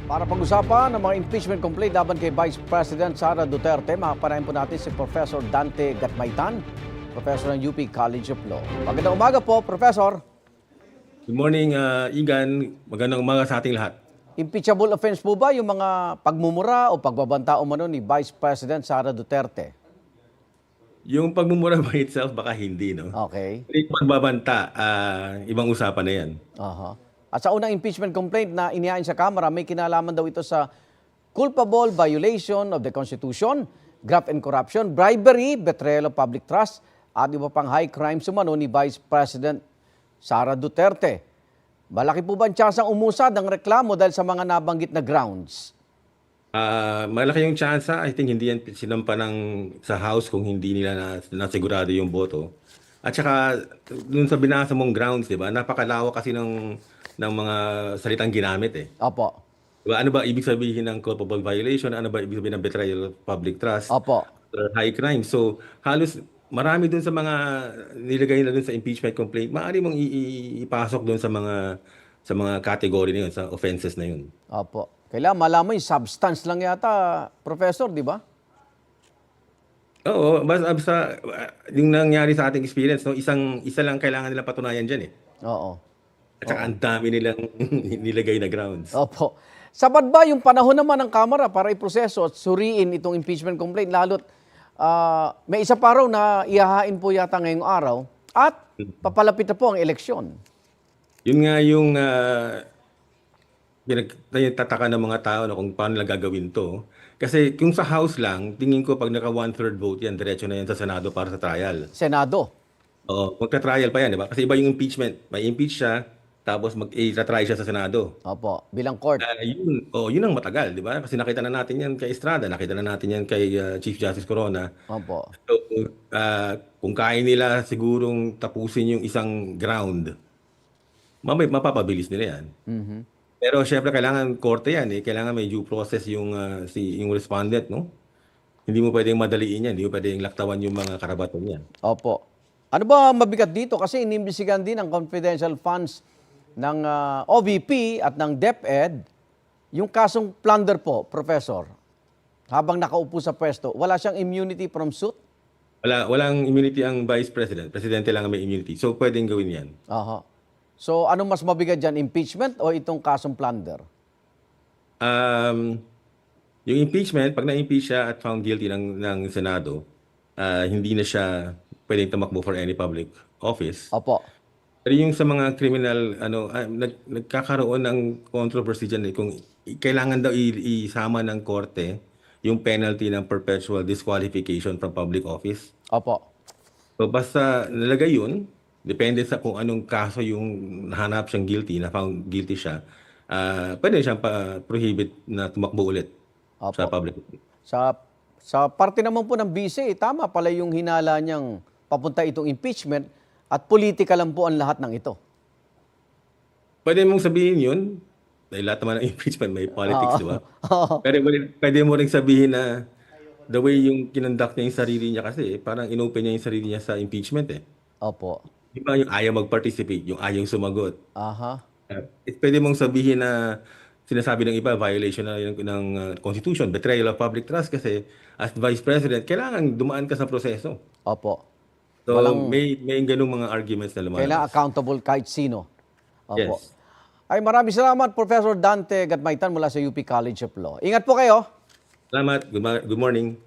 Para pag-usapan ng mga impeachment complaint laban kay Vice President Sara Duterte, makapanayin po natin si Professor Dante Gatmaitan, Professor ng UP College of Law. Magandang umaga po, Professor. Good morning, Igan. Magandang umaga sa ating lahat. Impeachable offense po ba yung mga pagmumura o pagbabanta umano ni Vice President Sara Duterte? Yung pagmumura by itself, baka hindi, no? Okay. Yung pagbabanta, ibang usapan na yan. Aha. At sa unang impeachment complaint na inihain sa Kamara, may kinalaman daw ito sa culpable violation of the Constitution, graft and corruption, bribery, betrayal of public trust, at iba pang high crimes umano ni Vice President Sara Duterte. Malaki po ba ang tsansang umusad ang reklamo dahil sa mga nabanggit na grounds? Malaki yung chance, I think hindi yan sinampa sa House kung hindi nila nasigurado yung boto. At saka, dun sa binasa mong grounds, di ba, napakalawak kasi ng mga salitang ginamit eh. Opo. Diba? Ano ba ibig sabihin ng culpable violation? Ano ba ibig sabihin ng betrayal of public trust? Opo. Or high crime. So, halos marami dun sa mga nilagay na dun sa impeachment complaint, maaari mong ipasok dun sa mga category na yun, sa offenses na yun. Opo. Kailangan malaman yung substance lang yata, Professor, di ba? Oo, basta yung nangyari sa ating experience, no, isa lang kailangan nila patunayan dyan eh. Oo. At saka ang dami nilang nilagay na grounds. Opo. Sapat ba yung panahon naman ng Kamara para iproseso at suriin itong impeachment complaint? Lalo't may isa pa raw na ihahain po yata ngayong araw at papalapit na po ang eleksyon. Yun nga yung pinagtataka ng mga tao na kung paano nila gagawin to. Kasi kung sa House lang, tingin ko pag naka 1/3 vote yan, diretso na yan sa Senado para sa trial. Senado. Oo, magta-trial pa yan, di ba? Kasi iba yung impeachment. May impeach siya, tapos mag-i-try siya sa Senado. Opo. Bilang court. Yun ang matagal, di ba? Kasi nakita na natin yan kay Estrada, nakita na natin yan kay Chief Justice Corona. Opo. So, kung kaya nila sigurong tapusin yung isang ground, mapapabilis nila yan. Mhm. Pero syempre kailangan korte yan eh. Kailangan may due process yung respondent, no? Hindi mo pwedeng madaliin yan, hindi mo pwedeng laktawan yung mga karapatan niyan. Opo. Ano ba mabigat dito? Kasi inimbestigahan din ang confidential funds ng OVP at ng DepEd. Yung kasong plunder po, Professor, habang nakaupo sa pwesto, wala siyang immunity from suit? Walang immunity ang Vice President. Presidente lang ang may immunity. So pwedeng gawin yan. Aha. So, anong mas mabigat dyan? Impeachment o itong kasong plunder? Yung impeachment, pag na-impeach siya at found guilty ng Senado, hindi na siya pwedeng tumakbo for any public office. Opo. Pero yung sa mga criminal, nagkakaroon ng controversy dyan kung kailangan daw isama ng korte yung penalty ng perpetual disqualification from public office. Opo. So basta nalagay yun, depende sa kung anong kaso yung nahanap siyang guilty, na found guilty siya, pwede siyang prohibit na tumakbo ulit sa Opo. public. Sa parte naman po ng BC, tama pala yung hinala niyang papunta itong impeachment at politika lang po ang lahat ng ito. Pwede mong sabihin yun, dahil lahat naman ng impeachment may politics, di ba? Pero pwede mo rin sabihin na the way yung kinonduct niya yung sarili niya kasi, parang inopen niya yung sarili niya sa impeachment eh. Opo. Di ba yung ayaw mag-participate, yung ayaw sumagot. Aha. Pwede mong sabihin na sinasabi ng iba, violation na ng Constitution, betrayal of public trust kasi as Vice President, kailangan dumaan ka sa proseso. Opo. So may ganung mga arguments na lumalabas. Kailangan accountable kahit sino. Opo. Yes. Ay, maraming salamat, Professor Dante Gatmaitan mula sa UP College of Law. Ingat po kayo. Salamat. Good morning.